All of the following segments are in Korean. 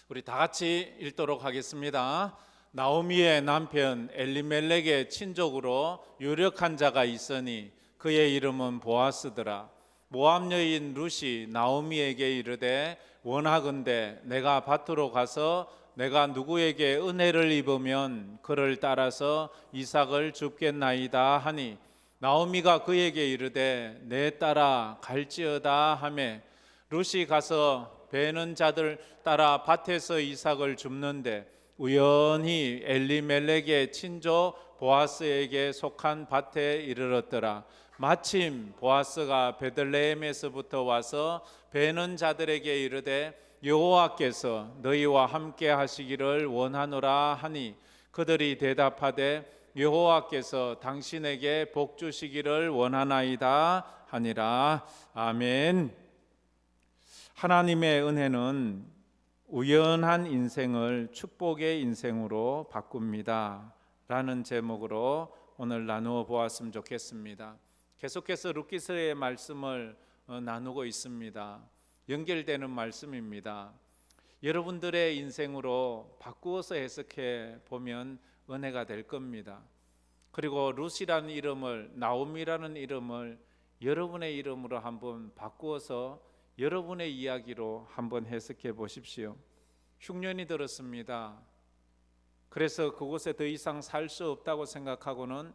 우리 다 같이 읽도록 하겠습니다. 나오미의 남편 엘리멜렉의 친족으로 유력한 자가 있으니 그의 이름은 보아스더라. 모압 여인 룻이 나오미에게 이르되 원하건대 내가 밭으로 가서 내가 누구에게 은혜를 입으면 그를 따라서 이삭을 줍겠나이다 하니 나오미가 그에게 이르되 내 따라 갈지어다 하매 룻이 가서 베는 자들 따라 밭에서 이삭을 줍는데 우연히 엘리멜렉의 친족 보아스에게 속한 밭에 이르렀더라. 마침 보아스가 베들레헴에서부터 와서 베는 자들에게 이르되 여호와께서 너희와 함께 하시기를 원하노라 하니 그들이 대답하되 여호와께서 당신에게 복 주시기를 원하나이다 하니라. 아멘. 하나님의 은혜는 우연한 인생을 축복의 인생으로 바꿉니다 라는 제목으로 오늘 나누어 보았으면 좋겠습니다. 계속해서 룻기서의 말씀을 나누고 있습니다. 연결되는 말씀입니다. 여러분들의 인생으로 바꾸어서 해석해 보면 은혜가 될 겁니다. 그리고 룻이라는 이름을, 나오미라는 이름을 여러분의 이름으로 한번 바꾸어서 여러분의 이야기로 한번 해석해 보십시오. 흉년이 들었습니다. 그래서 그곳에 더 이상 살 수 없다고 생각하고는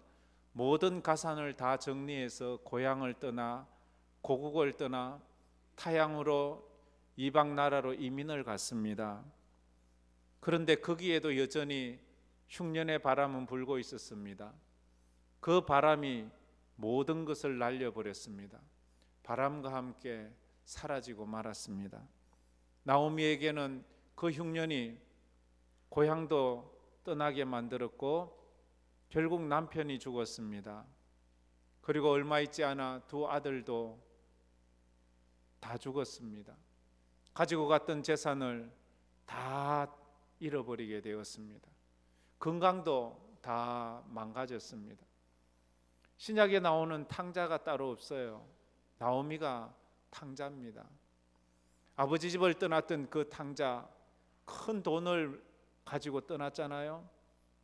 모든 가산을 다 정리해서 고향을 떠나 고국을 떠나 타향으로 이방 나라로 이민을 갔습니다. 그런데 거기에도 여전히 흉년의 바람은 불고 있었습니다. 그 바람이 모든 것을 날려버렸습니다. 바람과 함께 사라지고 말았습니다. 나오미에게는 그 흉년이 고향도 떠나게 만들었고 결국 남편이 죽었습니다. 그리고 얼마 있지 않아 두 아들도 다 죽었습니다. 가지고 갔던 재산을 다 잃어버리게 되었습니다. 건강도 다 망가졌습니다. 신약에 나오는 탕자가 따로 없어요. 나오미가 탕자입니다. 아버지 집을 떠났던 그 탕자, 큰 돈을 가지고 떠났잖아요.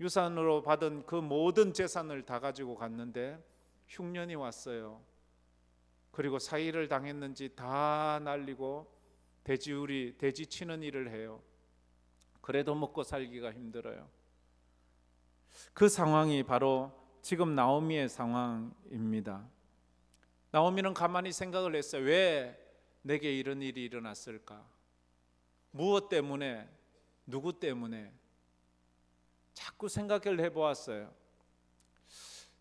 유산으로 받은 그 모든 재산을 다 가지고 갔는데 흉년이 왔어요. 그리고 사기를 당했는지 다 날리고 돼지 치는 일을 해요. 그래도 먹고 살기가 힘들어요. 그 상황이 바로 지금 나오미의 상황입니다. 나오미는 가만히 생각을 했어요. 왜 내게 이런 일이 일어났을까? 무엇 때문에? 누구 때문에? 자꾸 생각을 해보았어요.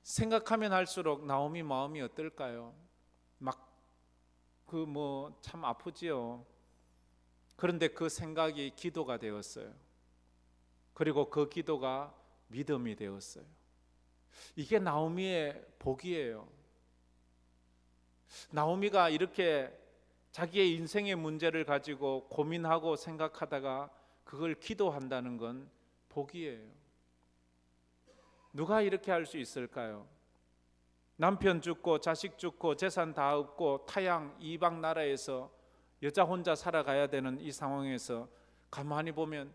생각하면 할수록 나오미 마음이 어떨까요? 막 참 아프지요. 그런데 그 생각이 기도가 되었어요. 그리고 그 기도가 믿음이 되었어요. 이게 나오미의 복이에요. 나오미가 이렇게 자기의 인생의 문제를 가지고 고민하고 생각하다가 그걸 기도한다는 건 복이에요. 누가 이렇게 할 수 있을까요? 남편 죽고 자식 죽고 재산 다 없고 타양 이방 나라에서 여자 혼자 살아가야 되는 이 상황에서 가만히 보면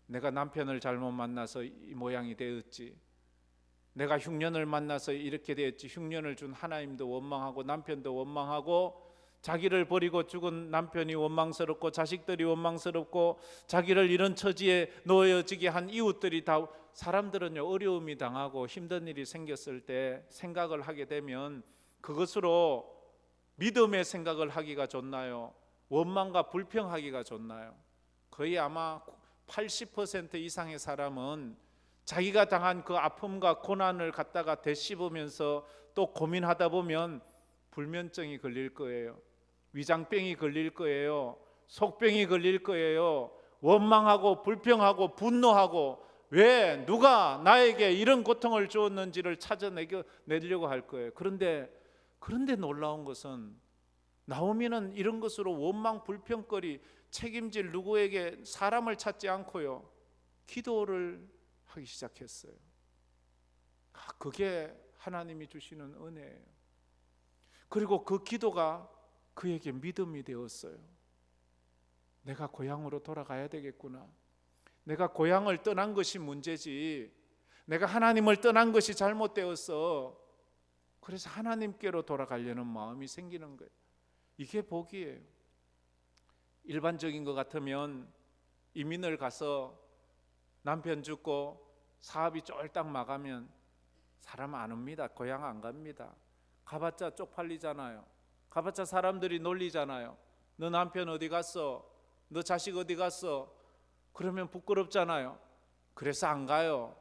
내가 남편을 잘못 만나서 이 모양이 되었지, 내가 흉년을 만나서 이렇게 되었지, 흉년을 준 하나님도 원망하고 남편도 원망하고 자기를 버리고 죽은 남편이 원망스럽고 자식들이 원망스럽고 자기를 이런 처지에 놓여지게 한 이웃들이 다, 사람들은요 어려움이 당하고 힘든 일이 생겼을 때 생각을 하게 되면 그것으로 믿음의 생각을 하기가 좋나요? 원망과 불평하기가 좋나요? 거의 아마 80% 이상의 사람은 자기가 당한 그 아픔과 고난을 갖다가 되씹으면서 또 고민하다 보면 불면증이 걸릴 거예요. 위장병이 걸릴 거예요. 속병이 걸릴 거예요. 원망하고 불평하고 분노하고 왜 누가 나에게 이런 고통을 주었는지를 찾아내려고 할 거예요. 그런데 놀라운 것은 나오미는 이런 것으로 원망 불평거리 책임질 누구에게 사람을 찾지 않고요 기도를 하기 시작했어요. 그게 하나님이 주시는 은혜예요. 그리고 그 기도가 그에게 믿음이 되었어요. 내가 고향으로 돌아가야 되겠구나. 내가 고향을 떠난 것이 문제지, 내가 하나님을 떠난 것이 잘못되었어. 그래서 하나님께로 돌아가려는 마음이 생기는 거예요. 이게 복이에요. 일반적인 것 같으면 이민을 가서 남편 죽고 사업이 쫄딱 망하면 사람 안 옵니다. 고향 안 갑니다. 가봤자 쪽팔리잖아요. 가봤자 사람들이 놀리잖아요. 너 남편 어디 갔어? 너 자식 어디 갔어? 그러면 부끄럽잖아요. 그래서 안 가요.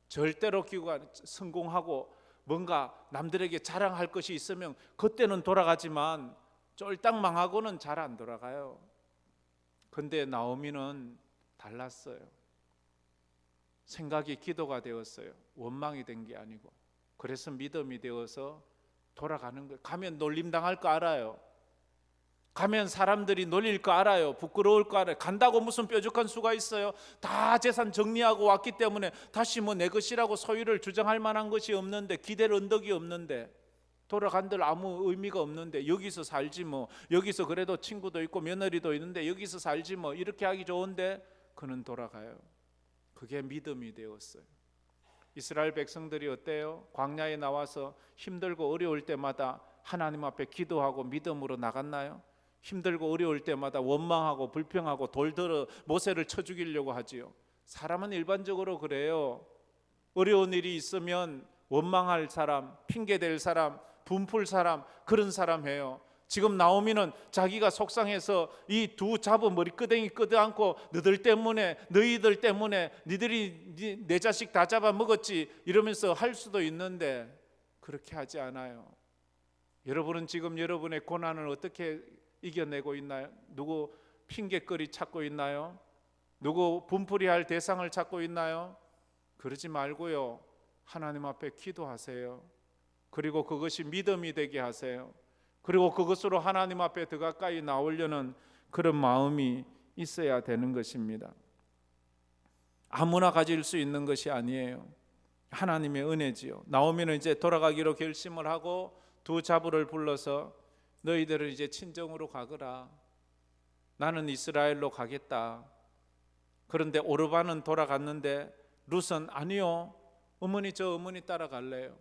절대로 기구가 성공하고 뭔가 남들에게 자랑할 것이 있으면 그때는 돌아가지만 쫄딱 망하고는 잘 안 돌아가요. 근데 나오미는 달랐어요. 생각이 기도가 되었어요. 원망이 된 게 아니고. 그래서 믿음이 되어서 돌아가는 거예요. 가면 놀림당할 거 알아요. 가면 사람들이 놀릴 거 알아요. 부끄러울 거 알아요. 간다고 무슨 뾰족한 수가 있어요? 다 재산 정리하고 왔기 때문에 다시 뭐 내 것이라고 소유를 주장할 만한 것이 없는데, 기댈 언덕이 없는데, 돌아간들 아무 의미가 없는데, 여기서 살지 뭐, 여기서 그래도 친구도 있고 며느리도 있는데 여기서 살지 뭐, 이렇게 하기 좋은데 그는 돌아가요. 그게 믿음이 되었어요. 이스라엘 백성들이 어때요? 광야에 나와서 힘들고 어려울 때마다 하나님 앞에 기도하고 믿음으로 나갔나요? 힘들고 어려울 때마다 원망하고 불평하고 돌들어 모세를 쳐 죽이려고 하지요. 사람은 일반적으로 그래요. 어려운 일이 있으면 원망할 사람, 핑계댈 사람, 분풀 사람, 그런 사람 해요. 지금 나오미는 자기가 속상해서 이 두 잡어 머리끄댕이 끄덕안고 너희들 때문에 니들이 내 자식 다 잡아 먹었지 이러면서 할 수도 있는데 그렇게 하지 않아요. 여러분은 지금 여러분의 고난을 어떻게 이겨내고 있나요? 누구 핑계거리 찾고 있나요? 누구 분풀이할 대상을 찾고 있나요? 그러지 말고요, 하나님 앞에 기도하세요. 그리고 그것이 믿음이 되게 하세요. 그리고 그것으로 하나님 앞에 더 가까이 나오려는 그런 마음이 있어야 되는 것입니다. 아무나 가질 수 있는 것이 아니에요. 하나님의 은혜지요. 나오미는 이제 돌아가기로 결심을 하고 두 자부를 불러서 너희들은 이제 친정으로 가거라. 나는 이스라엘로 가겠다. 그런데 오르반은 돌아갔는데 룻은 아니요, 어머니 저 어머니 따라갈래요.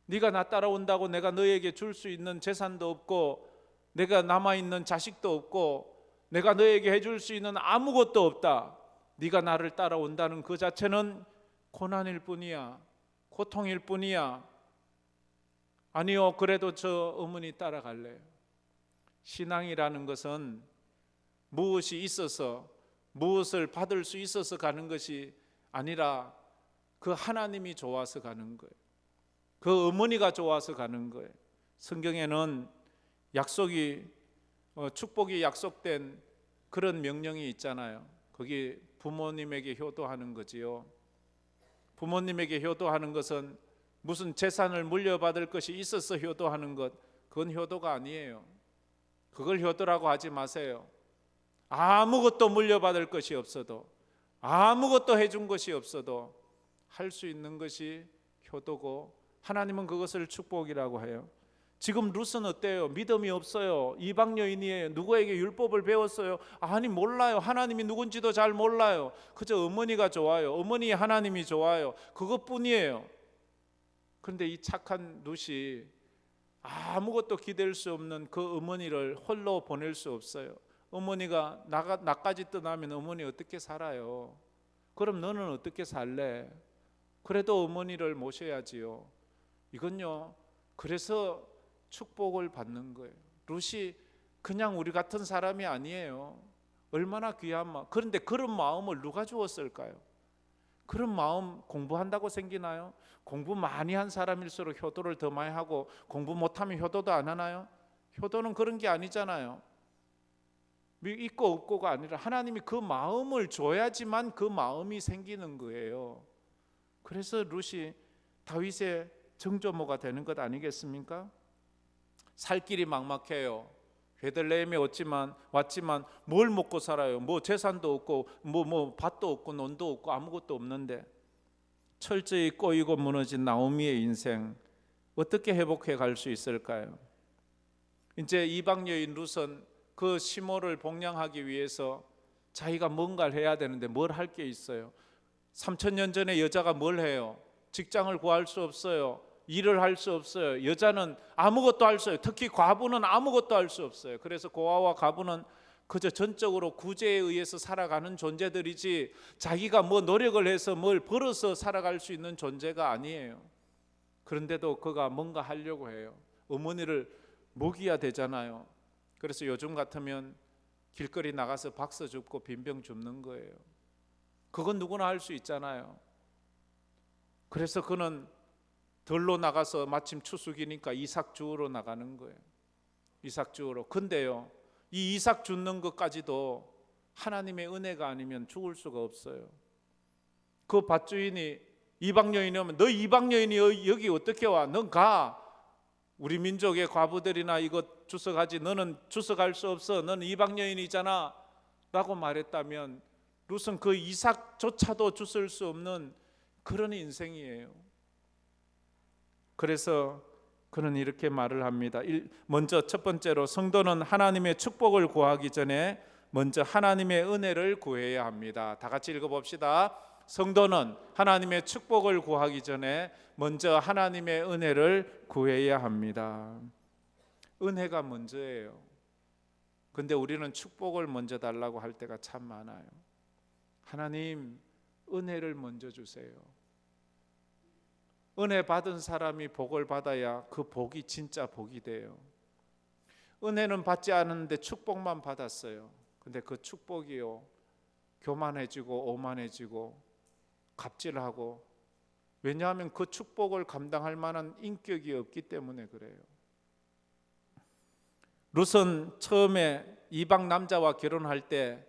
네가 나 따라온다고 내가 너에게 줄 수 있는 재산도 없고 내가 남아있는 자식도 없고 내가 너에게 해줄 수 있는 아무것도 없다. 네가 나를 따라온다는 그 자체는 고난일 뿐이야, 고통일 뿐이야. 아니요, 그래도 저 어머니 따라갈래요. 신앙이라는 것은 무엇이 있어서, 무엇을 받을 수 있어서 가는 것이 아니라 그 하나님이 좋아서 가는 거예요. 그 어머니가 좋아서 가는 거예요. 성경에는 약속이 축복이 약속된 그런 명령이 있잖아요. 거기 부모님에게 효도하는 거지요. 부모님에게 효도하는 것은 무슨 재산을 물려받을 것이 있어서 효도하는 것, 그건 효도가 아니에요. 그걸 효도라고 하지 마세요. 아무것도 물려받을 것이 없어도, 아무것도 해준 것이 없어도 할 수 있는 것이 효도고, 하나님은 그것을 축복이라고 해요. 지금 룻은 어때요? 믿음이 없어요. 이방 여인이에요. 누구에게 율법을 배웠어요? 아니 몰라요. 하나님이 누군지도 잘 몰라요. 그저 어머니가 좋아요. 어머니의 하나님이 좋아요. 그것뿐이에요. 그런데 이 착한 룻이 아무것도 기댈 수 없는 그 어머니를 홀로 보낼 수 없어요. 어머니가 나까지 떠나면 어머니 어떻게 살아요? 그럼 너는 어떻게 살래? 그래도 어머니를 모셔야지요. 이건요, 그래서 축복을 받는 거예요. 룻이 그냥 우리 같은 사람이 아니에요. 얼마나 귀한 마음. 그런데 그런 마음을 누가 주었을까요? 그런 마음 공부한다고 생기나요? 공부 많이 한 사람일수록 효도를 더 많이 하고, 공부 못하면 효도도 안 하나요? 효도는 그런 게 아니잖아요. 있고 없고가 아니라 하나님이 그 마음을 줘야지만 그 마음이 생기는 거예요. 그래서 룻이 다윗의 정조모가 되는 것 아니겠습니까? 살 길이 막막해요. 베들레헴에 왔지만 뭘 먹고 살아요? 뭐 재산도 없고 뭐 밭도 없고 논도 없고 아무것도 없는데, 철저히 꼬이고 무너진 나오미의 인생 어떻게 회복해 갈 수 있을까요? 이제 이방 여인 룻은 그 시모를 봉양하기 위해서 자기가 뭔가를 해야 되는데 뭘 할 게 있어요? 3,000년 전에 여자가 뭘 해요? 직장을 구할 수 없어요. 일을 할 수 없어요. 여자는 아무것도 할 수 없어요. 특히 과부는 아무것도 할 수 없어요. 그래서 고아와 과부는 그저 전적으로 구제에 의해서 살아가는 존재들이지 자기가 뭐 노력을 해서 뭘 벌어서 살아갈 수 있는 존재가 아니에요. 그런데도 그가 뭔가 하려고 해요. 어머니를 먹여야 되잖아요. 그래서 요즘 같으면 길거리 나가서 박스 줍고 빈병 줍는 거예요. 그건 누구나 할 수 있잖아요. 그래서 그는 들로 나가서 마침 추수기니까 이삭 주우러 나가는 거예요. 이삭 주우러. 근데요, 이 이삭 줍는 것까지도 하나님의 은혜가 아니면 죽을 수가 없어요. 그 밭주인이 이방 여인이 오면 너 이방 여인이 여기 어떻게 와? 넌 가. 우리 민족의 과부들이나 이것 주워가지. 너는 주워갈 수 없어. 너는 이방 여인이잖아 라고 말했다면 룻은 그 이삭조차도 주울 수 없는 그런 인생이에요. 그래서 그는 이렇게 말을 합니다. 먼저 첫 번째로 성도는 하나님의 축복을 구하기 전에 먼저 하나님의 은혜를 구해야 합니다. 다 같이 읽어봅시다. 성도는 하나님의 축복을 구하기 전에 먼저 하나님의 은혜를 구해야 합니다. 은혜가 먼저예요. 근데 우리는 축복을 먼저 달라고 할 때가 참 많아요. 하나님, 은혜를 먼저 주세요. 은혜 받은 사람이 복을 받아야 그 복이 진짜 복이 돼요. 은혜는 받지 않았는데 축복만 받았어요. 근데 그 축복이요, 교만해지고 오만해지고 갑질하고, 왜냐하면 그 축복을 감당할 만한 인격이 없기 때문에 그래요. 룻은 처음에 이방 남자와 결혼할 때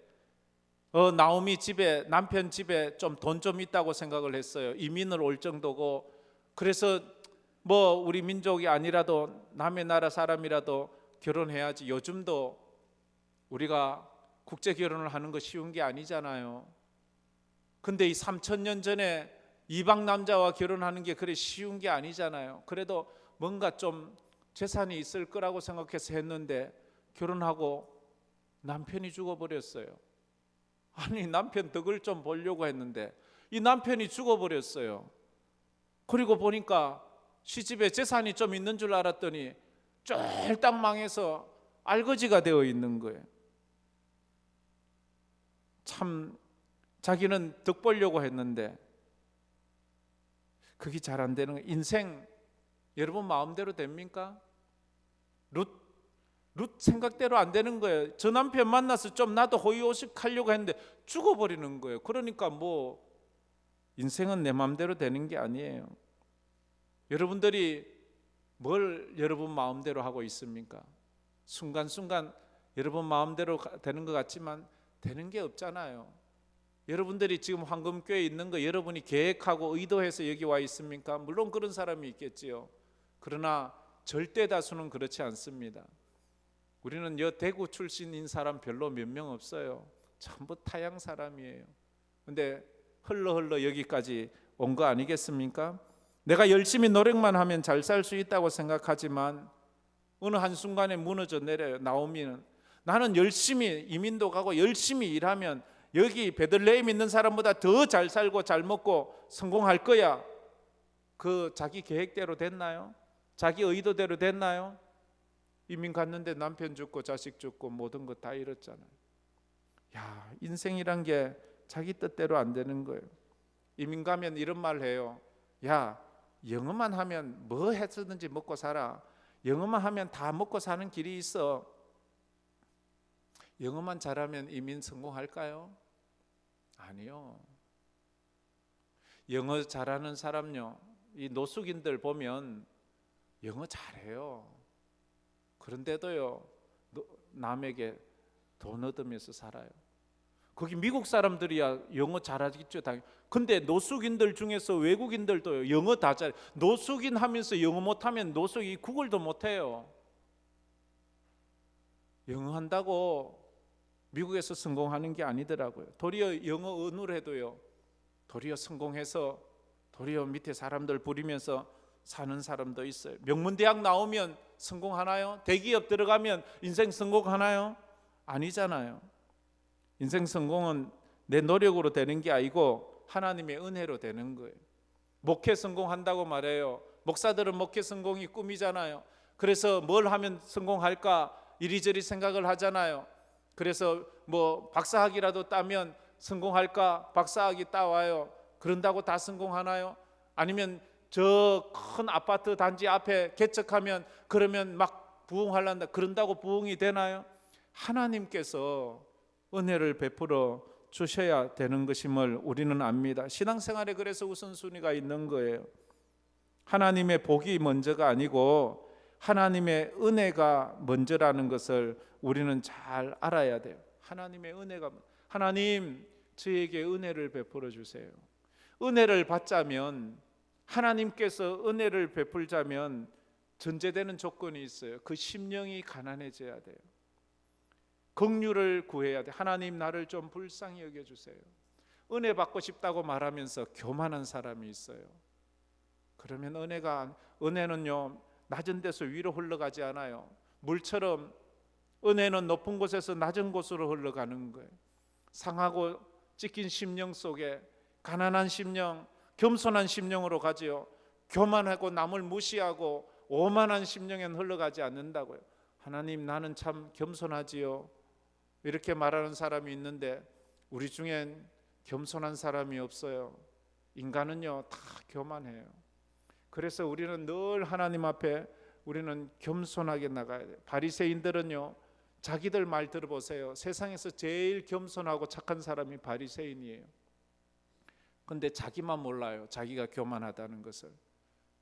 나오미 집에, 남편 집에 좀 돈 좀 있다고 생각을 했어요. 이민을 올 정도고. 그래서 뭐 우리 민족이 아니라도 남의 나라 사람이라도 결혼해야지. 요즘도 우리가 국제 결혼을 하는 거 쉬운 게 아니잖아요. 근데 이 3,000년 전에 이방 남자와 결혼하는 게 그래 쉬운 게 아니잖아요. 그래도 뭔가 좀 재산이 있을 거라고 생각해서 했는데 결혼하고 남편이 죽어버렸어요. 아니, 남편 덕을 좀 보려고 했는데 이 남편이 죽어버렸어요. 그리고 보니까 시집에 재산이 좀 있는 줄 알았더니 쫄딱 망해서 알거지가 되어 있는 거예요. 참 자기는 덕 보려고 했는데 그게 잘 안 되는 거예요. 인생 여러분 마음대로 됩니까? 룻 생각대로 안 되는 거예요. 저 남편 만나서 좀 나도 호의호식 하려고 했는데 죽어버리는 거예요. 그러니까 뭐 인생은 내 마음대로 되는 게 아니에요. 여러분들이 뭘 여러분 마음대로 하고 있습니까? 순간순간 여러분 마음대로 되는 것 같지만 되는 게 없잖아요. 여러분들이 지금 황금교회에 있는 거 여러분이 계획하고 의도해서 여기 와 있습니까? 물론 그런 사람이 있겠지요. 그러나 절대 다수는 그렇지 않습니다. 우리는 대구 출신인 사람 별로 몇 명 없어요. 전부 타양 사람이에요. 근데 흘러 여기까지 온 거 아니겠습니까? 내가 열심히 노력만 하면 잘 살 수 있다고 생각하지만 어느 한순간에 무너져 내려요. 나오미는 나는 열심히 이민도 가고 열심히 일하면 여기 베들레헴 있는 사람보다 더 잘 살고 잘 먹고 성공할 거야. 그 자기 계획대로 됐나요? 자기 의도대로 됐나요? 이민 갔는데 남편 죽고 자식 죽고 모든 거 다 잃었잖아요. 야, 인생이란 게 자기 뜻대로 안 되는 거예요. 이민 가면 이런 말 해요. 야, 영어만 하면 뭐 했든지 먹고 살아. 영어만 하면 다 먹고 사는 길이 있어. 영어만 잘하면 이민 성공할까요? 아니요. 영어 잘하는 사람요, 이 노숙인들 보면 영어 잘해요. 그런데도요, 남에게 돈 얻으면서 살아요. 거기 미국 사람들이야 영어 잘하겠죠. 근데 노숙인들 중에서 외국인들도요, 영어 다 잘해. 노숙인 하면서 영어 못하면 노숙이 구글도 못해요. 영어 한다고 미국에서 성공하는 게 아니더라고요. 도리어 영어 언어를 해도요, 도리어 성공해서 도리어 밑에 사람들 부리면서 사는 사람도 있어요. 명문대학 나오면 성공하나요? 대기업 들어가면 인생 성공하나요? 아니잖아요. 인생 성공은 내 노력으로 되는 게 아니고 하나님의 은혜로 되는 거예요. 목회 성공한다고 말해요. 목사들은 목회 성공이 꿈이잖아요. 그래서 뭘 하면 성공할까 이리저리 생각을 하잖아요. 그래서 뭐 박사학위라도 따면 성공할까 박사학위 따와요. 그런다고 다 성공하나요? 아니면 저 큰 아파트 단지 앞에 개척하면 그러면 막 부흥하란다 그런다고 부흥이 되나요? 하나님께서 은혜를 베풀어 주셔야 되는 것임을 우리는 압니다. 신앙생활에 그래서 우선순위가 있는 거예요. 하나님의 복이 먼저가 아니고 하나님의 은혜가 먼저라는 것을 우리는 잘 알아야 돼요. 하나님의 은혜가, 하나님 저에게 은혜를 베풀어 주세요. 은혜를 받자면, 하나님께서 은혜를 베풀자면 전제되는 조건이 있어요. 그 심령이 가난해져야 돼요. 긍휼을 구해야 돼. 하나님 나를 좀 불쌍히 여겨주세요. 은혜 받고 싶다고 말하면서 교만한 사람이 있어요. 그러면 은혜는요 낮은 데서 위로 흘러가지 않아요. 물처럼 은혜는 높은 곳에서 낮은 곳으로 흘러가는 거예요. 상하고 찢긴 심령 속에 가난한 심령, 겸손한 심령으로 가지요. 교만하고 남을 무시하고 오만한 심령엔 흘러가지 않는다고요. 하나님 나는 참 겸손하지요. 이렇게 말하는 사람이 있는데 우리 중엔 겸손한 사람이 없어요. 인간은요 다 교만해요. 그래서 우리는 늘 하나님 앞에 우리는 겸손하게 나가야 돼요. 바리새인들은요 자기들 말 들어보세요. 세상에서 제일 겸손하고 착한 사람이 바리새인이에요. 근데 자기만 몰라요. 자기가 교만하다는 것을.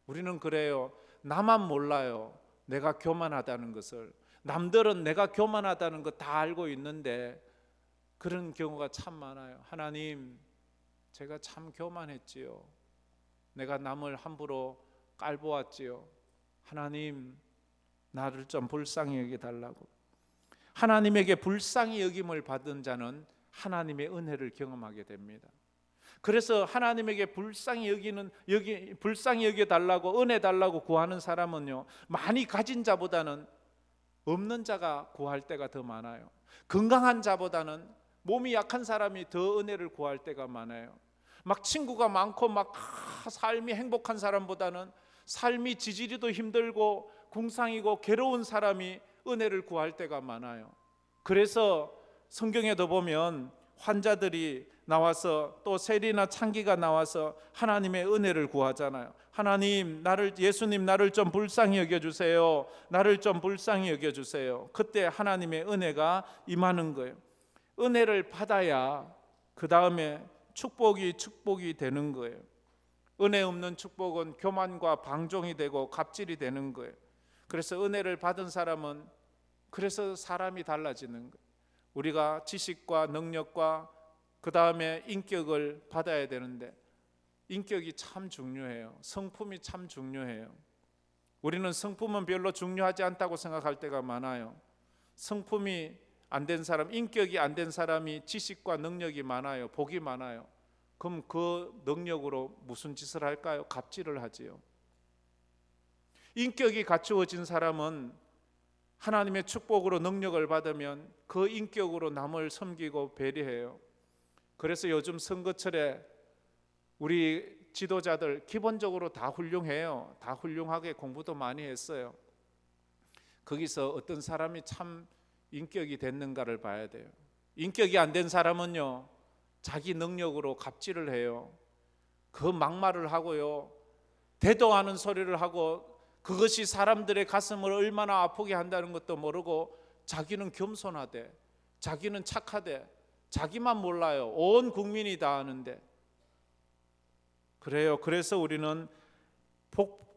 우리는 그래요. 나만 몰라요. 내가 교만하다는 것을. 남들은 내가 교만하다는 거 다 알고 있는데 그런 경우가 참 많아요. 하나님, 제가 참 교만했지요. 내가 남을 함부로 깔보았지요. 하나님, 나를 좀 불쌍히 여겨달라고. 하나님에게 불쌍히 여김을 받은 자는 하나님의 은혜를 경험하게 됩니다. 그래서 하나님에게 불쌍히 여겨달라고 은혜 달라고 구하는 사람은요 많이 가진 자보다는 없는 자가 구할 때가 더 많아요. 건강한 자보다는 몸이 약한 사람이 더 은혜를 구할 때가 많아요. 막 친구가 많고 막 삶이 행복한 사람보다는 삶이 지지리도 힘들고 궁상이고 괴로운 사람이 은혜를 구할 때가 많아요. 그래서 성경에도 보면 환자들이 나와서 또 세리나 창기가 나와서 하나님의 은혜를 구하잖아요. 하나님, 예수님 나를 좀 불쌍히 여겨주세요. 나를 좀 불쌍히 여겨주세요. 그때 하나님의 은혜가 임하는 거예요. 은혜를 받아야 그 다음에 축복이 되는 거예요. 은혜 없는 축복은 교만과 방종이 되고 갑질이 되는 거예요. 그래서 은혜를 받은 사람은 그래서 사람이 달라지는 거예요. 우리가 지식과 능력과 그 다음에 인격을 받아야 되는데 인격이 참 중요해요. 성품이 참 중요해요. 우리는 성품은 별로 중요하지 않다고 생각할 때가 많아요. 성품이 안 된 사람, 인격이 안 된 사람이 지식과 능력이 많아요. 복이 많아요. 그럼 그 능력으로 무슨 짓을 할까요? 갑질을 하지요. 인격이 갖추어진 사람은 하나님의 축복으로 능력을 받으면 그 인격으로 남을 섬기고 배려해요. 그래서 요즘 선거철에 우리 지도자들 기본적으로 다 훌륭해요. 다 훌륭하게 공부도 많이 했어요. 거기서 어떤 사람이 참 인격이 됐는가를 봐야 돼요. 인격이 안 된 사람은요 자기 능력으로 갑질을 해요. 그 막말을 하고요 대도 않은 소리를 하고 그것이 사람들의 가슴을 얼마나 아프게 한다는 것도 모르고 자기는 겸손하대, 자기는 착하대, 자기만 몰라요. 온 국민이 다 아는데. 그래요. 그래서 우리는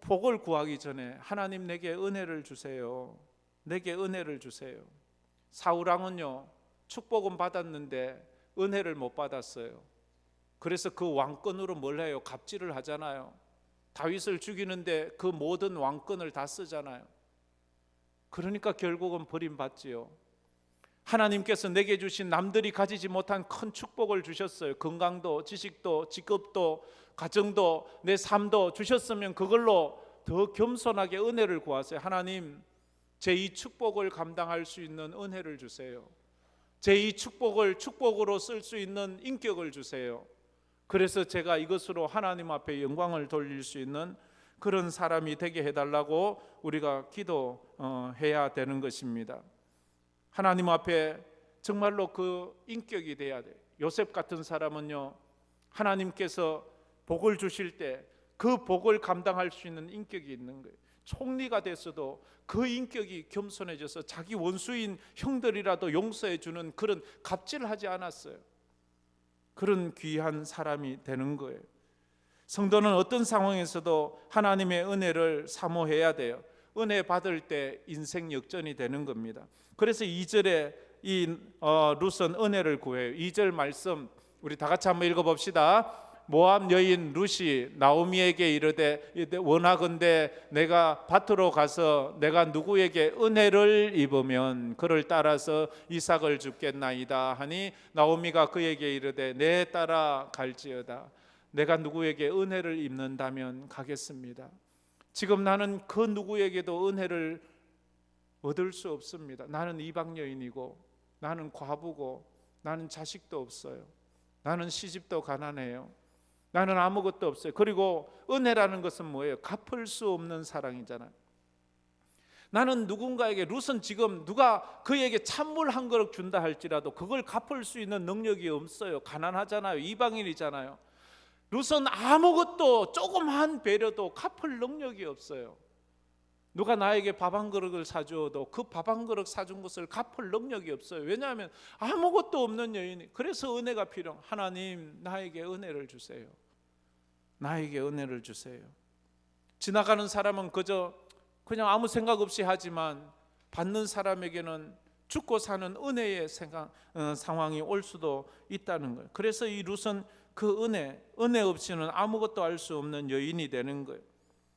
복을 구하기 전에 하나님 내게 은혜를 주세요. 내게 은혜를 주세요. 사울왕은요 축복은 받았는데 은혜를 못 받았어요. 그래서 그 왕권으로 뭘 해요? 갑질을 하잖아요. 다윗을 죽이는데 그 모든 왕권을 다 쓰잖아요. 그러니까 결국은 버림받지요. 하나님께서 내게 주신 남들이 가지지 못한 큰 축복을 주셨어요. 건강도, 지식도, 직업도, 가정도, 내 삶도 주셨으면 그걸로 더 겸손하게 은혜를 구하세요. 하나님, 제 이 축복을 감당할 수 있는 은혜를 주세요. 제2 축복을 축복으로 쓸 수 있는 인격을 주세요. 그래서 제가 이것으로 하나님 앞에 영광을 돌릴 수 있는 그런 사람이 되게 해달라고 우리가 기도해야 되는 것입니다. 하나님 앞에 정말로 그 인격이 돼야 돼요. 요셉 같은 사람은요, 하나님께서 복을 주실 때 그 복을 감당할 수 있는 인격이 있는 거예요. 총리가 됐어도 그 인격이 겸손해져서 자기 원수인 형들이라도 용서해 주는 그런 갑질을 하지 않았어요. 그런 귀한 사람이 되는 거예요. 성도는 어떤 상황에서도 하나님의 은혜를 사모해야 돼요. 은혜 받을 때 인생 역전이 되는 겁니다. 그래서 2절에 이 룻은 은혜를 구해요. 2절 말씀 우리 다 같이 한번 읽어봅시다. 모압 여인 룻이 나오미에게 이르되 원하건대 내가 밭으로 가서 내가 누구에게 은혜를 입으면 그를 따라서 이삭을 줍겠나이다 하니 나오미가 그에게 이르되 내 따라 갈지어다. 내가 누구에게 은혜를 입는다면 가겠습니다. 지금 나는 그 누구에게도 은혜를 얻을 수 없습니다. 나는 이방 여인이고 나는 과부고 나는 자식도 없어요. 나는 시집도 가난해요. 나는 아무것도 없어요. 그리고 은혜라는 것은 뭐예요? 갚을 수 없는 사랑이잖아요. 나는 누군가에게, 룻은 지금 누가 그에게 찬물 한 그릇 준다 할지라도 그걸 갚을 수 있는 능력이 없어요. 가난하잖아요. 이방인이잖아요. 룻은 아무것도, 조그만 배려도 갚을 능력이 없어요. 누가 나에게 밥 한 그릇을 사주어도 그 밥 한 그릇 사준 것을 갚을 능력이 없어요. 왜냐하면 아무것도 없는 여인이. 그래서 은혜가 필요해요. 하나님, 나에게 은혜를 주세요. 나에게 은혜를 주세요. 지나가는 사람은 그냥 아무 생각 없이 하지만 받는 사람에게는 죽고 사는 은혜의 상황이 올 수도 있다는 거예요. 그래서 이 룻은 그 은혜 없이는 아무것도 할 수 없는 여인이 되는 거예요.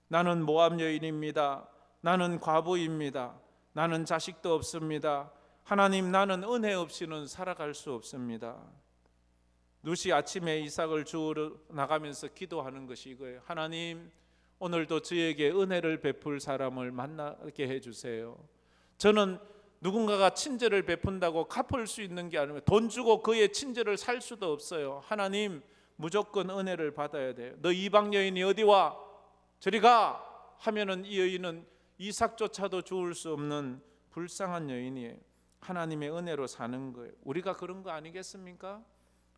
나는 모압 여인입니다. 나는 과부입니다. 나는 자식도 없습니다. 하나님, 나는 은혜 없이는 살아갈 수 없습니다. 룻이 아침에 이삭을 주우러 나가면서 기도하는 것이 이거예요. 하나님, 오늘도 저에게 은혜를 베풀 사람을 만나게 해주세요. 저는 누군가가 친절을 베푼다고 갚을 수 있는 게 아니고 돈 주고 그의 친절을 살 수도 없어요. 하나님, 무조건 은혜를 받아야 돼요. 너 이방 여인이 어디 와? 저리 가! 하면은 이 여인은 이삭조차도 주울 수 없는 불쌍한 여인이에요. 하나님의 은혜로 사는 거예요. 우리가 그런 거 아니겠습니까?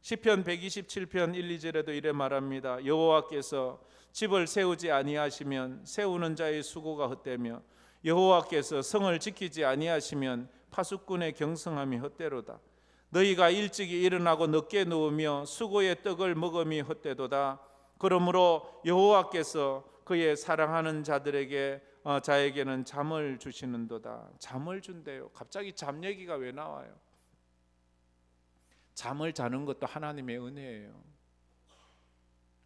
시편 127편 1, 2절에도 이래 말합니다. 여호와께서 집을 세우지 아니하시면 세우는 자의 수고가 헛되며 여호와께서 성을 지키지 아니하시면 파수꾼의 경성함이 헛되로다. 너희가 일찍이 일어나고 늦게 누우며 수고의 떡을 먹음이 헛되도다. 그러므로 여호와께서 그의 사랑하는 자에게는 잠을 주시는도다. 잠을 준대요. 갑자기 잠 얘기가 왜 나와요? 잠을 자는 것도 하나님의 은혜예요.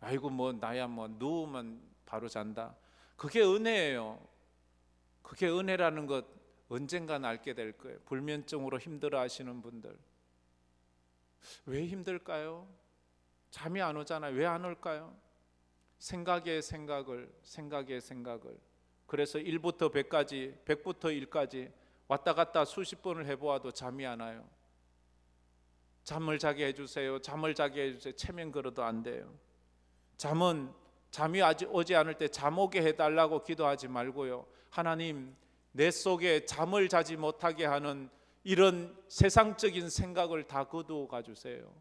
아이고 나야 누우면 바로 잔다. 그게 은혜예요. 그게 은혜라는 것 언젠간 알게 될 거예요. 불면증으로 힘들어 하시는 분들 왜 힘들까요? 잠이 안 오잖아요. 왜 안 올까요? 생각의 생각을 그래서 1부터 100까지 100부터 1까지 왔다 갔다 수십 번을 해보아도 잠이 안 와요. 잠을 자게 해주세요. 잠을 자게 해주세요. 체면 걸어도 안 돼요. 잠이 오지 않을 때 잠 오게 해달라고 기도하지 말고요. 하나님, 내 속에 잠을 자지 못하게 하는 이런 세상적인 생각을 다 거두어 가주세요.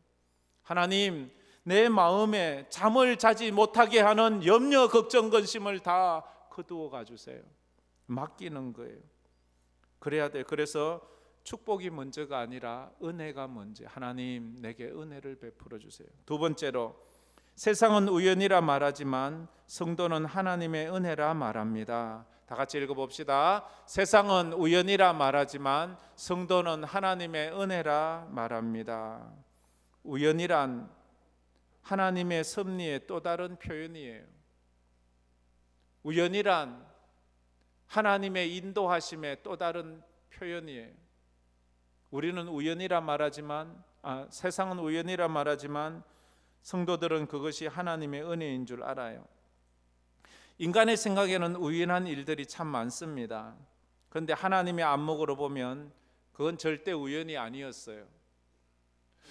하나님, 내 마음에 잠을 자지 못하게 하는 염려, 걱정, 근심을 다 거두어 가주세요. 맡기는 거예요. 그래야 돼요. 그래서 축복이 먼저가 아니라 은혜가 먼저. 하나님, 내게 은혜를 베풀어 주세요. 두 번째로, 세상은 우연이라 말하지만 성도는 하나님의 은혜라 말합니다. 다 같이 읽어봅시다. 세상은 우연이라 말하지만 성도는 하나님의 은혜라 말합니다. 우연이란 하나님의 섭리의 또 다른 표현이에요. 우연이란 하나님의 인도하심의 또 다른 표현이에요. 우리는 우연이라 말하지만 세상은 우연이라 말하지만 성도들은 그것이 하나님의 은혜인 줄 알아요. 인간의 생각에는 우연한 일들이 참 많습니다. 그런데 하나님의 안목으로 보면 그건 절대 우연이 아니었어요.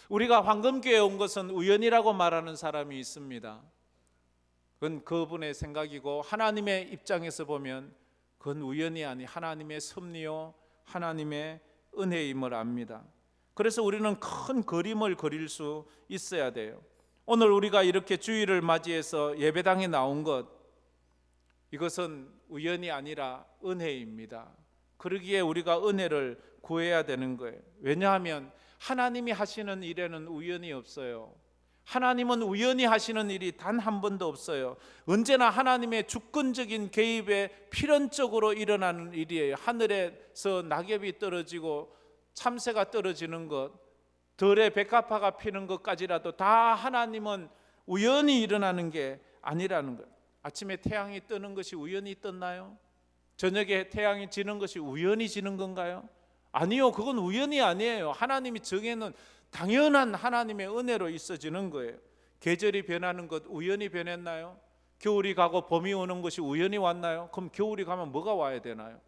우리가 황금교회에 온 것은 우연이라고 말하는 사람이 있습니다. 그건 그분의 생각이고 하나님의 입장에서 보면 그건 우연이 아니 하나님의 섭리요 하나님의 은혜임을 압니다. 그래서 우리는 큰 그림을 그릴 수 있어야 돼요. 오늘 우리가 이렇게 주일을 맞이해서 예배당에 나온 것, 이것은 우연이 아니라 은혜입니다. 그러기에 우리가 은혜를 구해야 되는 거예요. 왜냐하면 하나님이 하시는 일에는 우연이 없어요. 하나님은 우연히 하시는 일이 단 한 번도 없어요. 언제나 하나님의 주권적인 개입에 필연적으로 일어나는 일이에요. 하늘에서 낙엽이 떨어지고 참새가 떨어지는 것, 들에 백합화가 피는 것까지라도 다 하나님은 우연히 일어나는 게 아니라는 거예요. 아침에 태양이 뜨는 것이 우연히 떴나요? 저녁에 태양이 지는 것이 우연히 지는 건가요? 아니요, 그건 우연이 아니에요. 하나님이 정해놓은 당연한 하나님의 은혜로 있어지는 거예요. 계절이 변하는 것 우연히 변했나요? 겨울이 가고 봄이 오는 것이 우연히 왔나요? 그럼 겨울이 가면 뭐가 와야 되나요?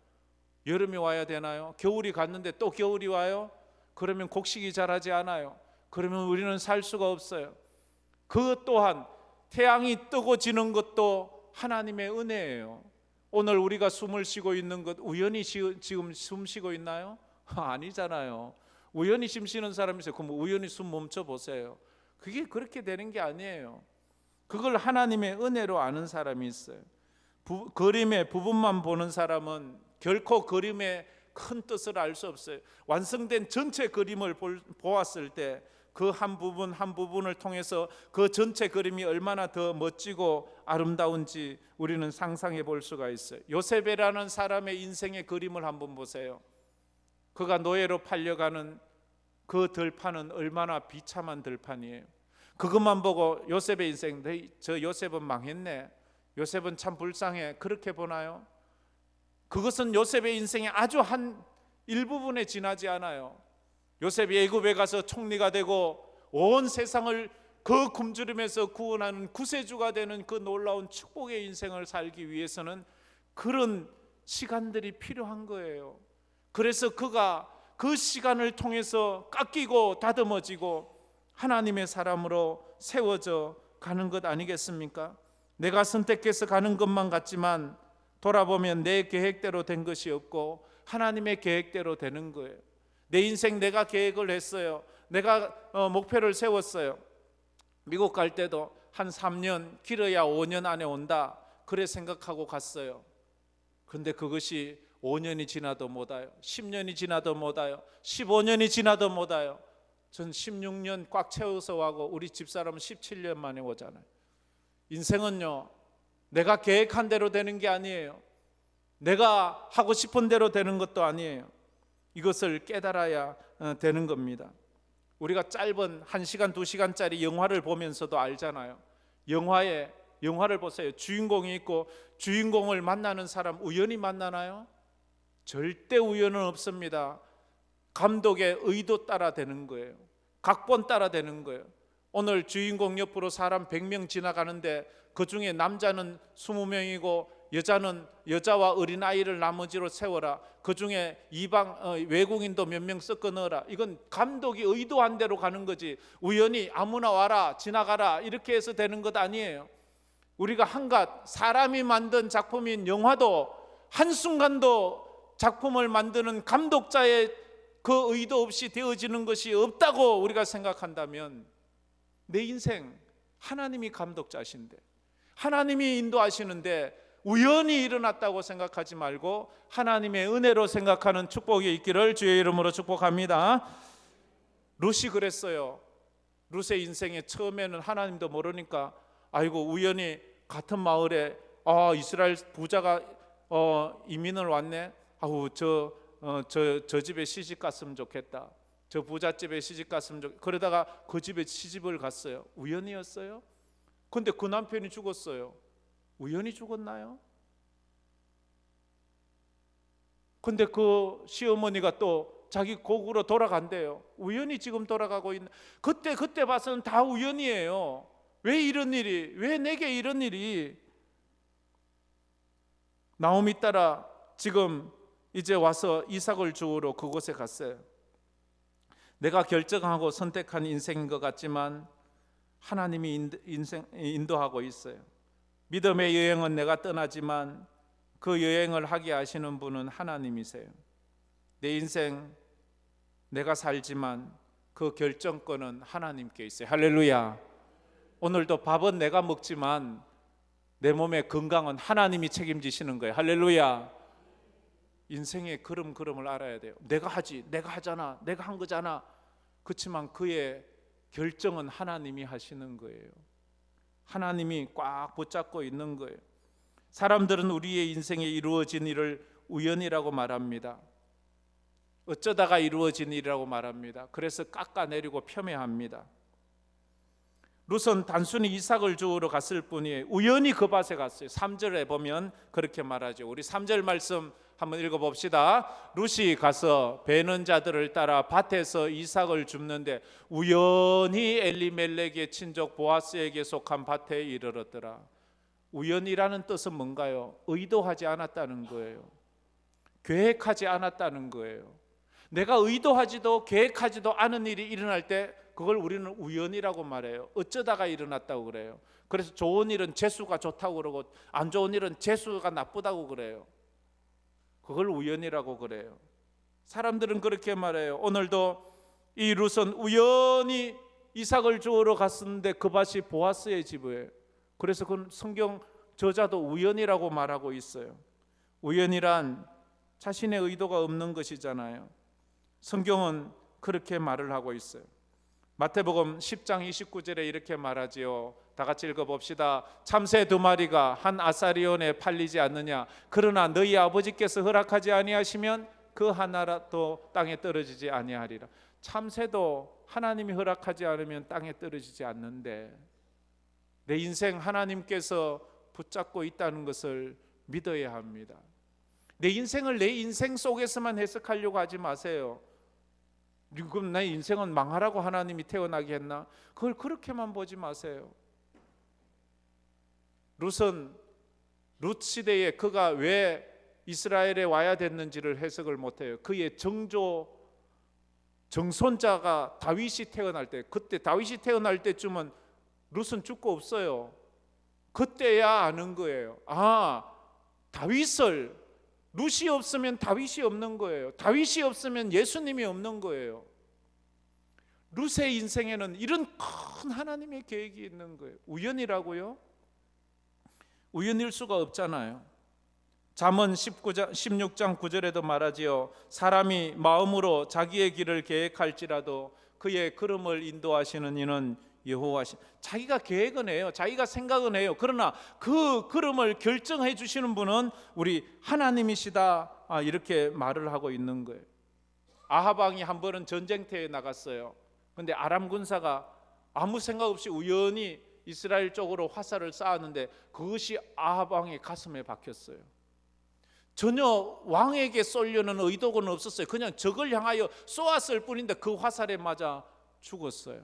여름이 와야 되나요? 겨울이 갔는데 또 겨울이 와요? 그러면 곡식이 자라지 않아요. 그러면 우리는 살 수가 없어요. 그 또한 태양이 뜨고 지는 것도 하나님의 은혜예요. 오늘 우리가 숨을 쉬고 있는 것 우연히 지금 숨 쉬고 있나요? 아니잖아요. 우연히 숨 쉬는 사람이 있어요. 그럼 우연히 숨 멈춰 보세요. 그게 그렇게 되는 게 아니에요. 그걸 하나님의 은혜로 아는 사람이 있어요. 그림의 부분만 보는 사람은 결코 그림의 큰 뜻을 알 수 없어요. 완성된 전체 그림을 보았을 때 그 한 부분 한 부분을 통해서 그 전체 그림이 얼마나 더 멋지고 아름다운지 우리는 상상해 볼 수가 있어요. 요셉이라는 사람의 인생의 그림을 한번 보세요. 그가 노예로 팔려가는 그 들판은 얼마나 비참한 들판이에요. 그것만 보고 요셉의 인생, 저 요셉은 망했네, 요셉은 참 불쌍해, 그렇게 보나요? 그것은 요셉의 인생의 아주 한 일부분에 지나지 않아요. 요셉이 애굽에 가서 총리가 되고 온 세상을 그 굶주림에서 구원하는 구세주가 되는 그 놀라운 축복의 인생을 살기 위해서는 그런 시간들이 필요한 거예요. 그래서 그가 그 시간을 통해서 깎이고 다듬어지고 하나님의 사람으로 세워져 가는 것 아니겠습니까? 내가 선택해서 가는 것만 같지만 돌아보면 내 계획대로 된 것이 없고 하나님의 계획대로 되는 거예요. 내 인생 내가 계획을 했어요. 내가 목표를 세웠어요. 미국 갈 때도 한 3년, 길어야 5년 안에 온다, 그래 생각하고 갔어요. 그런데 그것이 5년이 지나도 못 와요. 10년이 지나도 못 와요. 15년이 지나도 못 와요. 전 16년 꽉 채워서 와고 우리 집사람은 17년 만에 오잖아요. 인생은요, 내가 계획한 대로 되는 게 아니에요. 내가 하고 싶은 대로 되는 것도 아니에요. 이것을 깨달아야 되는 겁니다. 우리가 짧은 1시간, 2시간짜리 영화를 보면서도 알잖아요. 영화를 보세요. 주인공이 있고 주인공을 만나는 사람 우연히 만나나요? 절대 우연은 없습니다. 감독의 의도 따라 되는 거예요. 각본 따라 되는 거예요. 오늘 주인공 옆으로 사람 100명 지나가는데 그 중에 남자는 20명이고 여자와 어린아이를 나머지로 세워라. 그 중에 외국인도 몇 명 섞어 넣어라. 이건 감독이 의도한 대로 가는 거지 우연히 아무나 와라 지나가라 이렇게 해서 되는 것 아니에요. 우리가 한갓 사람이 만든 작품인 영화도 한순간도 작품을 만드는 감독자의 그 의도 없이 되어지는 것이 없다고 우리가 생각한다면 내 인생 하나님이 감독자신데 하나님이 인도하시는데 우연히 일어났다고 생각하지 말고 하나님의 은혜로 생각하는 축복이 있기를 주의 이름으로 축복합니다. 룻이 그랬어요. 룻의 인생에 처음에는 하나님도 모르니까 아이고 우연히 같은 마을에 이스라엘 부자가 이민을 왔네. 아우 저 집에 시집 갔으면 좋겠다. 저 부잣집에 시집 갔으면 좋겠다. 그러다가 그 집에 시집을 갔어요. 우연이었어요? 근데 그 남편이 죽었어요. 우연히 죽었나요? 근데 그 시어머니가 또 자기 고국으로 돌아간대요. 우연히 지금 돌아가고 있는 그때 봐서는 다 우연이에요. 왜 내게 이런 일이? 나오미 따라 지금 이제 와서 이삭을 주우러 그곳에 갔어요. 내가 결정하고 선택한 인생인 것 같지만 하나님이 인도하고 있어요. 믿음의 여행은 내가 떠나지만 그 여행을 하게 하시는 분은 하나님이세요. 내 인생 내가 살지만 그 결정권은 하나님께 있어요. 할렐루야. 오늘도 밥은 내가 먹지만 내 몸의 건강은 하나님이 책임지시는 거예요. 할렐루야. 인생의 걸음걸음을 알아야 돼요. 내가 하지, 내가 하잖아, 내가 한 거잖아. 그렇지만 그의 결정은 하나님이 하시는 거예요. 하나님이 꽉 붙잡고 있는 거예요. 사람들은 우리의 인생에 이루어진 일을 우연이라고 말합니다. 어쩌다가 이루어진 일이라고 말합니다. 그래서 깎아내리고 폄훼합니다. 룻은 단순히 이삭을 주우러 갔을 뿐이에요. 우연히 그 밭에 갔어요. 3절에 보면 그렇게 말하죠. 우리 3절 말씀 한번 읽어봅시다. 룻이 가서 베는 자들을 따라 밭에서 이삭을 줍는데 우연히 엘리멜렉의 친족 보아스에게 속한 밭에 이르렀더라. 우연이라는 뜻은 뭔가요? 의도하지 않았다는 거예요. 계획하지 않았다는 거예요. 내가 의도하지도 계획하지도 않은 일이 일어날 때 그걸 우리는 우연이라고 말해요. 어쩌다가 일어났다고 그래요. 그래서 좋은 일은 재수가 좋다고 그러고 안 좋은 일은 재수가 나쁘다고 그래요. 그걸 우연이라고 그래요. 사람들은 그렇게 말해요. 오늘도 이 룻은 우연히 이삭을 주우러 갔었는데 그 밭이 보아스의 집이에요. 그래서 그 성경 저자도 우연이라고 말하고 있어요. 우연이란 자신의 의도가 없는 것이잖아요. 성경은 그렇게 말을 하고 있어요. 마태복음 10장 29절에 이렇게 말하지요. 다 같이 읽어봅시다. 참새 2마리가 한 아사리온에 팔리지 않느냐. 그러나 너희 아버지께서 허락하지 아니하시면 그 하나라도 땅에 떨어지지 아니하리라. 참새도 하나님이 허락하지 않으면 땅에 떨어지지 않는데 내 인생 하나님께서 붙잡고 있다는 것을 믿어야 합니다. 내 인생을 내 인생 속에서만 해석하려고 하지 마세요. 그럼 내 인생은 망하라고 하나님이 태어나게 했나? 그걸 그렇게만 보지 마세요. 룻은 룻 시대에 그가 왜 이스라엘에 와야 됐는지를 해석을 못해요. 그의 정손자가 다윗이 태어날 때, 그때 다윗이 태어날 때쯤은 룻은 죽고 없어요. 그때야 아는 거예요. 다윗을 룻이 없으면 다윗이 없는 거예요. 다윗이 없으면 예수님이 없는 거예요. 룻의 인생에는 이런 큰 하나님의 계획이 있는 거예요. 우연이라고요? 우연일 수가 없잖아요. 잠언 16장 9절에도 말하지요. 사람이 마음으로 자기의 길을 계획할지라도 그의 걸음을 인도하시는 이는 여호와시. 자기가 계획은 해요. 자기가 생각은 해요. 그러나 그 걸음을 결정해 주시는 분은 우리 하나님이시다. 이렇게 말을 하고 있는 거예요. 아합 왕이 한 번은 전쟁터에 나갔어요. 그런데 아람 군사가 아무 생각 없이 우연히 이스라엘 쪽으로 화살을 쏘았는데 그것이 아합 왕의 가슴에 박혔어요. 전혀 왕에게 쏘려는 의도는 없었어요. 그냥 적을 향하여 쏘았을 뿐인데 그 화살에 맞아 죽었어요.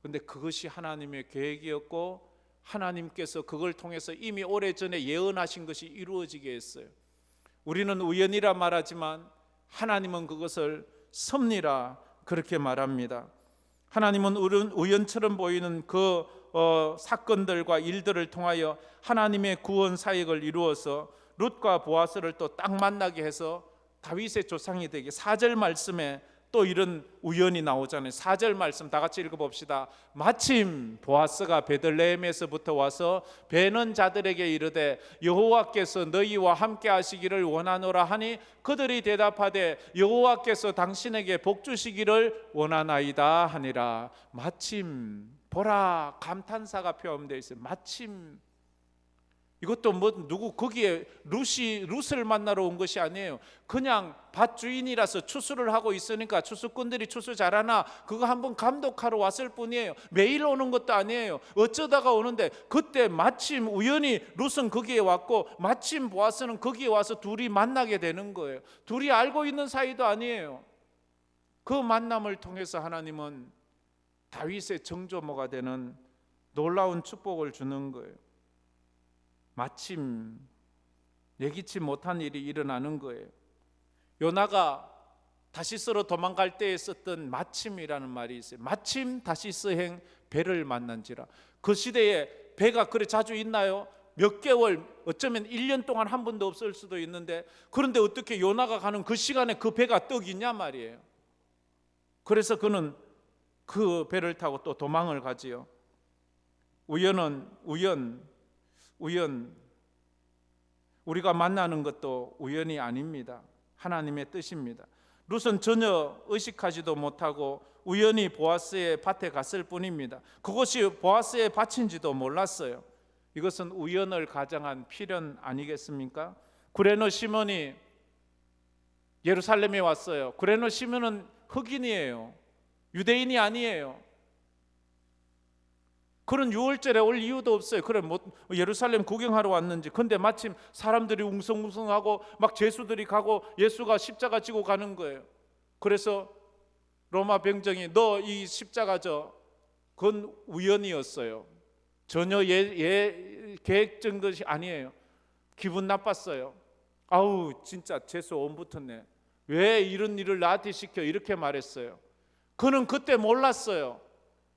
그런데 그것이 하나님의 계획이었고 하나님께서 그걸 통해서 이미 오래전에 예언하신 것이 이루어지게 했어요. 우리는 우연이라 말하지만 하나님은 그것을 섭리라 그렇게 말합니다. 하나님은 우연처럼 보이는 그 사건들과 일들을 통하여 하나님의 구원 사역을 이루어서 룻과 보아스를 또 딱 만나게 해서 다윗의 조상이 되게 4절 말씀에 또 이런 우연이 나오잖아요. 4절 말씀 다 같이 읽어봅시다. 마침 보아스가 베들레헴에서부터 와서 베는 자들에게 이르되 여호와께서 너희와 함께 하시기를 원하노라 하니 그들이 대답하되 여호와께서 당신에게 복 주시기를 원하나이다 하니라. 마침 보라 감탄사가 표현되어 있어요. 마침. 이것도 누구 거기에 룻을 만나러 온 것이 아니에요. 그냥 밭 주인이라서 추수를 하고 있으니까 추수꾼들이 추수 잘하나 그거 한번 감독하러 왔을 뿐이에요. 매일 오는 것도 아니에요. 어쩌다가 오는데 그때 마침 우연히 룻은 거기에 왔고 마침 보아스는 거기에 와서 둘이 만나게 되는 거예요. 둘이 알고 있는 사이도 아니에요. 그 만남을 통해서 하나님은 다윗의 정조모가 되는 놀라운 축복을 주는 거예요. 마침 예기치 못한 일이 일어나는 거예요. 요나가 다시스로 도망갈 때에 썼던 마침이라는 말이 있어요. 마침 다시스행 배를 만난지라. 그 시대에 배가 그래 자주 있나요? 몇 개월, 어쩌면 1년 동안 한 번도 없을 수도 있는데, 그런데 어떻게 요나가 가는 그 시간에 그 배가 떠있냐 말이에요. 그래서 그는 그 배를 타고 또 도망을 가지요. 우연, 우리가 만나는 것도 우연이 아닙니다. 하나님의 뜻입니다. 룻은 전혀 의식하지도 못하고 우연히 보아스의 밭에 갔을 뿐입니다. 그것이 보아스의 밭인지도 몰랐어요. 이것은 우연을 가장한 필연 아니겠습니까? 구레네 시몬이 예루살렘에 왔어요. 구레네 시몬은 흑인이에요. 유대인이 아니에요. 그런 6월절에 올 이유도 없어요. 그래 예루살렘 구경하러 왔는지. 근데 마침 사람들이 웅성웅성하고 막 제수들이 가고 예수가 십자가 지고 가는 거예요. 그래서 로마 병정이 너 이 십자가 그건 우연이었어요. 전혀 계획된 것이 아니에요. 기분 나빴어요. 아우 진짜 재수 온 붙었네. 왜 이런 일을 나한테 시켜? 이렇게 말했어요. 그는 그때 몰랐어요.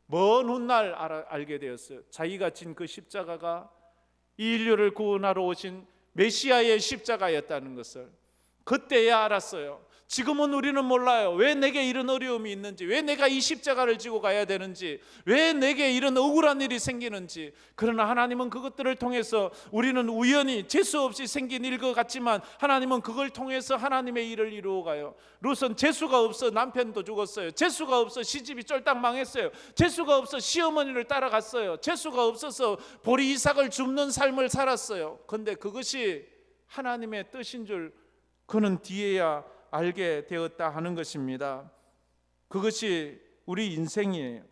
먼 훗날 알게 되었어요. 자기가 진 그 십자가가 이 인류를 구원하러 오신 메시아의 십자가였다는 것을 그때야 알았어요. 지금은 우리는 몰라요. 왜 내게 이런 어려움이 있는지, 왜 내가 이 십자가를 지고 가야 되는지, 왜 내게 이런 억울한 일이 생기는지. 그러나 하나님은 그것들을 통해서, 우리는 우연히 재수 없이 생긴 일 것 같지만 하나님은 그걸 통해서 하나님의 일을 이루어가요. 룻은 재수가 없어 남편도 죽었어요. 재수가 없어 시집이 쫄딱 망했어요. 재수가 없어 시어머니를 따라갔어요. 재수가 없어서 보리 이삭을 줍는 삶을 살았어요. 그런데 그것이 하나님의 뜻인 줄 그는 뒤에야 알게 되었다 하는 것입니다. 그것이 우리 인생이에요.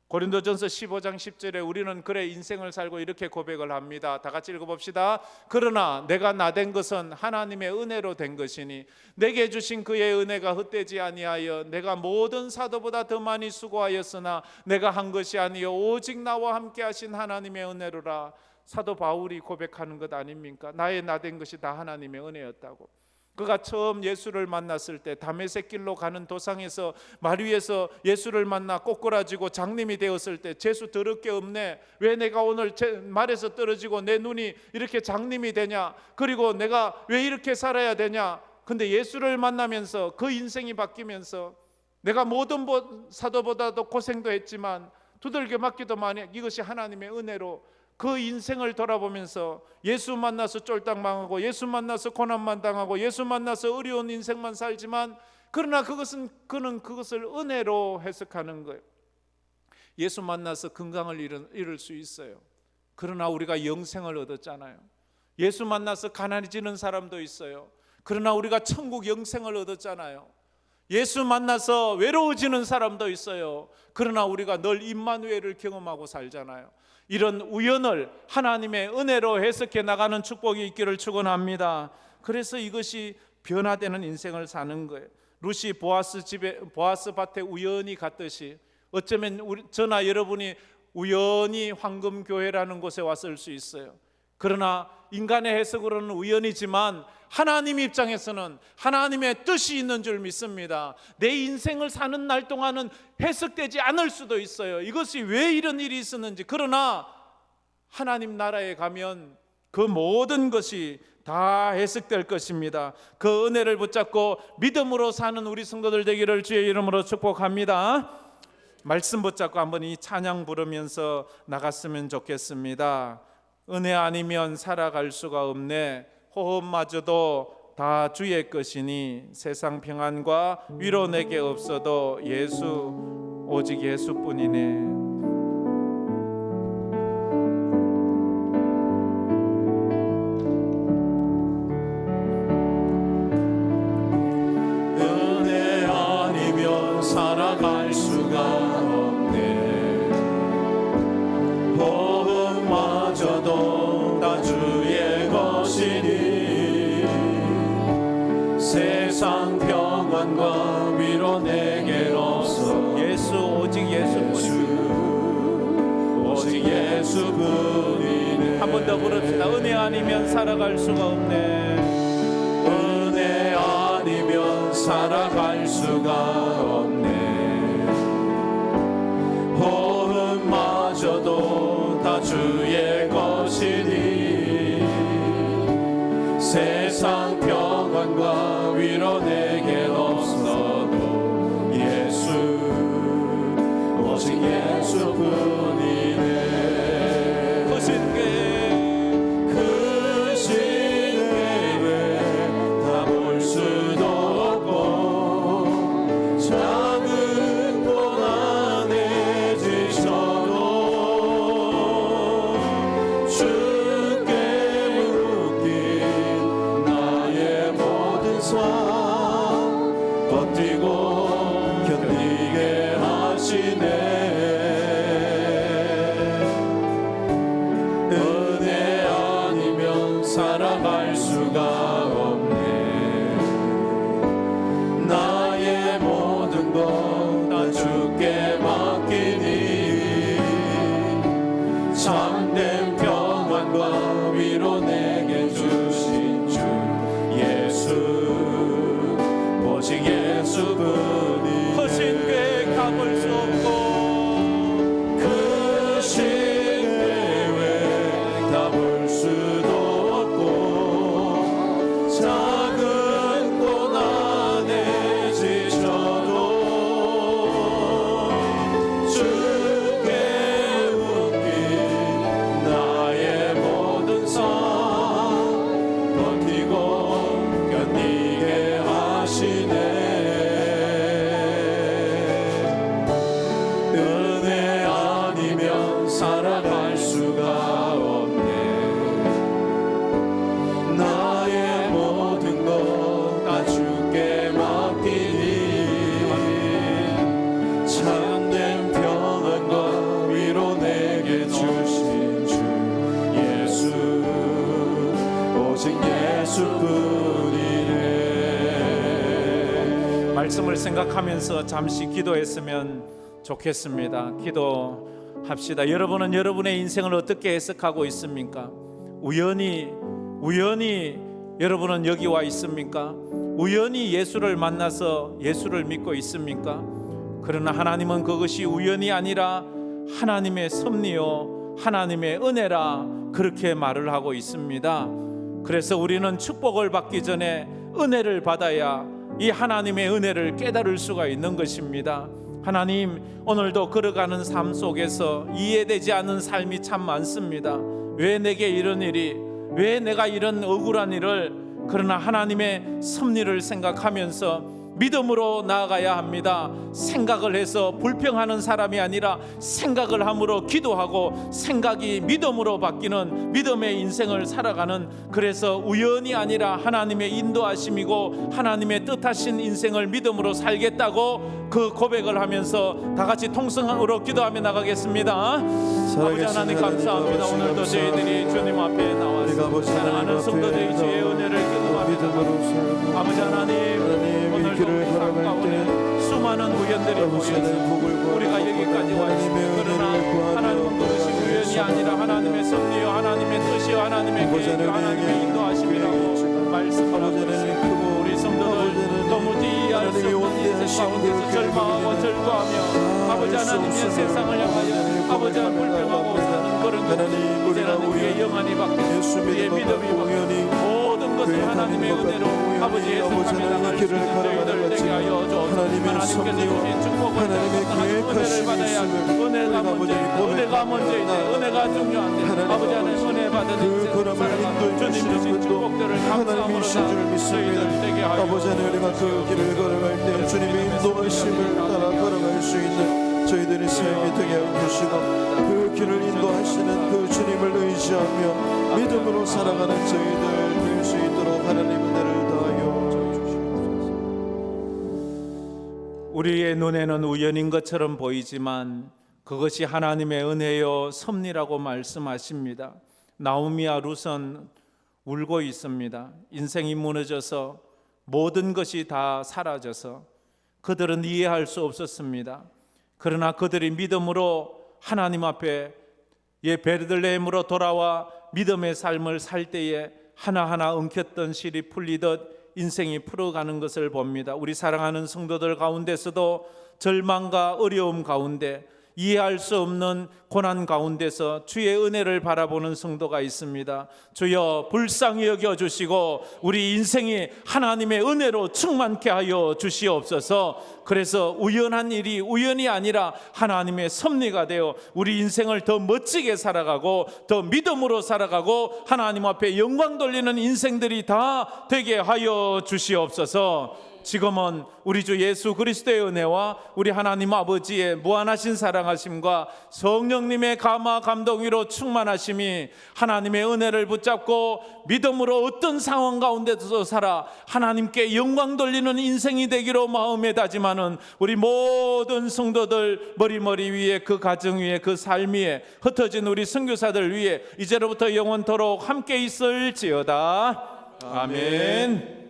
고린도전서 15장 10절에 우리는 그래 인생을 살고 이렇게 고백을 합니다. 다 같이 읽어봅시다. 그러나 내가 나된 것은 하나님의 은혜로 된 것이니 내게 주신 그의 은혜가 헛되지 아니하여 내가 모든 사도보다 더 많이 수고하였으나 내가 한 것이 아니요 오직 나와 함께 하신 하나님의 은혜로라. 사도 바울이 고백하는 것 아닙니까? 나의 나된 것이 다 하나님의 은혜였다고. 그가 처음 예수를 만났을 때 다메섹 길로 가는 도상에서 말 위에서 예수를 만나 꼬꾸라지고 장님이 되었을 때 재수 더럽게 없네. 왜 내가 오늘 말에서 떨어지고 내 눈이 이렇게 장님이 되냐? 그리고 내가 왜 이렇게 살아야 되냐? 근데 예수를 만나면서 그 인생이 바뀌면서 내가 모든 사도보다도 고생도 했지만 두들겨 맞기도 많이, 이것이 하나님의 은혜로 그 인생을 돌아보면서 예수 만나서 쫄딱 망하고 예수 만나서 고난만 당하고 예수 만나서 어려운 인생만 살지만, 그러나 그는 그것을 은혜로 해석하는 거예요. 예수 만나서 건강을 잃을 수 있어요. 그러나 우리가 영생을 얻었잖아요. 예수 만나서 가난해지는 사람도 있어요. 그러나 우리가 천국 영생을 얻었잖아요. 예수 만나서 외로워지는 사람도 있어요. 그러나 우리가 늘 임마누엘을 경험하고 살잖아요. 이런 우연을 하나님의 은혜로 해석해 나가는 축복이 있기를 축원합니다. 그래서 이것이 변화되는 인생을 사는 거예요. 룻이 보아스 밭에 우연히 갔듯이, 어쩌면 저나 여러분이 우연히 황금교회라는 곳에 왔을 수 있어요. 그러나 인간의 해석으로는 우연이지만 하나님 입장에서는 하나님의 뜻이 있는 줄 믿습니다. 내 인생을 사는 날 동안은 해석되지 않을 수도 있어요. 이것이 왜 이런 일이 있었는지. 그러나 하나님 나라에 가면 그 모든 것이 다 해석될 것입니다. 그 은혜를 붙잡고 믿음으로 사는 우리 성도들 되기를 주의 이름으로 축복합니다. 말씀 붙잡고 한번 이 찬양 부르면서 나갔으면 좋겠습니다. 은혜 아니면 살아갈 수가 없네. 호흡마저도 다 주의 것이니 세상 평안과 위로 내게 없어도 예수, 오직 예수뿐이네. 살아갈 수가 없네. 호흡마저도 다 주의 것이니 세상 평안과 위로 내게로서 예수, 오직 오직 예수뿐이네. 한 번 더 부릅시다. 은혜 아니면 살아갈 수가 없네. 은혜 아니면 살아갈 수가 없네. 호흡마저도 다 주의 것이니 세상 평안과 위로 내겐 없어도 예수 오직 예수뿐이네. 그 신계획 다 볼 수도 없고 작은 고난에 지쳐도 주께 묶인 나의 모든 삶 버티고 견디게 하시네. 은혜 아니면 살아갈 수가 없네. 나의 모든 것 다 주께 맡기니 참된 평안과 위로 내게 주신 주 예수 오직 예수뿐이 허신 계획 다 볼 수 없고 그 신계획 다 볼 수도 없고 작은 고난에 지쳐도 주께 묶인 나의 모든 삶 버티고 견디게 하시네. 은혜 아니면 살아갈 수가 없네. 나의 모든 것 다 주께 맡기니 참된 평안과 위로 내게 주신 주 예수 오직 예수뿐이네. 말씀을 생각하면서 잠시 기도했으면 좋겠습니다. 기도합시다. 여러분은 여러분의 인생을 어떻게 해석하고 있습니까? 우연히 여러분은 여기 와 있습니까? 우연히 예수를 만나서 예수를 믿고 있습니까? 그러나 하나님은 그것이 우연이 아니라 하나님의 섭리요 하나님의 은혜라 그렇게 말을 하고 있습니다. 그래서 우리는 축복을 받기 전에 은혜를 받아야 이 하나님의 은혜를 깨달을 수가 있는 것입니다. 하나님, 오늘도 걸어가는 삶 속에서 이해되지 않는 삶이 참 많습니다. 왜 내게 이런 일이, 왜 내가 이런 억울한 일을, 그러나 하나님의 섭리를 생각하면서 믿음으로 나아가야 합니다. 생각을 해서 불평하는 사람이 아니라 생각을 함으로 기도하고 생각이 믿음으로 바뀌는 믿음의 인생을 살아가는, 그래서 우연이 아니라 하나님의 인도하심이고 하나님의 뜻하신 인생을 믿음으로 살겠다고 그 고백을 하면서 다 같이 통성으로 기도하며 나가겠습니다. 아버지 하나님 감사합니다. 오늘도 저희들이 주님 앞에 나와서 사랑하는 성도들이 주의 은혜를 기도합니다. 아버지 하나님, 오늘도 우리 삶 가운데 수많은 우연들이 모여서 우리가 여기까지 와 있습니다. 그러나 하나님은 그것이 우연이 아니라 하나님의 섭리요 하나님의 뜻이요 하나님의 계획이요 하나님의 인도하심이라고 말씀하고 있습니다. 우리 성도들 도무지 이해할 수 없는 인생 가운데서 절망하고 절거하며 아버지 하나님의 세상을 향하여 아버지 하나님 불평하고 사는 그런 것, 이제는 우리의 영안이 바뀌고 우리의 믿음이 바뀌고 모든 것을 하나님의 은혜로 아버지 해석하며 나갈 수 있는 저희들 되게 하여 주옵소서. 하나님께서 주신 축복을 하나님의 은혜를 받아야 은혜가 먼저인데 은혜가 중요한데 아버지 하나님 은혜 받은 인생을 살아가는 주님 주신 축복들을 감사함으로 저희들 되게 하여 아버지 하나님, 우리가 그 길을 걸어갈 때 주님의 인도하심을 따라 걸어갈 수 있는 저희들의 삶이 되게 하여 주시고, 그 길을 인도하시는 그 주님을 의지하며 믿음으로 살아가는 저희들 될 수 있도록 하나님 은혜를 더하여 주시옵소서. 우리의 눈에는 우연인 것처럼 보이지만 그것이 하나님의 은혜요 섭리라고 말씀하십니다. 나오미와 룻은 울고 있습니다. 인생이 무너져서 모든 것이 다 사라져서 그들은 이해할 수 없었습니다. 그러나 그들이 믿음으로 하나님 앞에 베들레헴으로 돌아와 믿음의 삶을 살 때에 하나하나 엉켰던 실이 풀리듯 인생이 풀어가는 것을 봅니다. 우리 사랑하는 성도들 가운데서도 절망과 어려움 가운데 이해할 수 없는 고난 가운데서 주의 은혜를 바라보는 성도가 있습니다. 주여 불쌍히 여겨주시고 우리 인생이 하나님의 은혜로 충만케 하여 주시옵소서. 그래서 우연한 일이 우연이 아니라 하나님의 섭리가 되어 우리 인생을 더 멋지게 살아가고 더 믿음으로 살아가고 하나님 앞에 영광 돌리는 인생들이 다 되게 하여 주시옵소서. 지금은 우리 주 예수 그리스도의 은혜와 우리 하나님 아버지의 무한하신 사랑하심과 성령님의 감화 감동 위로 충만하심이 하나님의 은혜를 붙잡고 믿음으로 어떤 상황 가운데서 살아 하나님께 영광 돌리는 인생이 되기로 마음에 다짐하는 우리 모든 성도들 머리 위에 그 가정 위에 그 삶 위에 흩어진 우리 선교사들 위에 이제로부터 영원토록 함께 있을지어다. 아멘.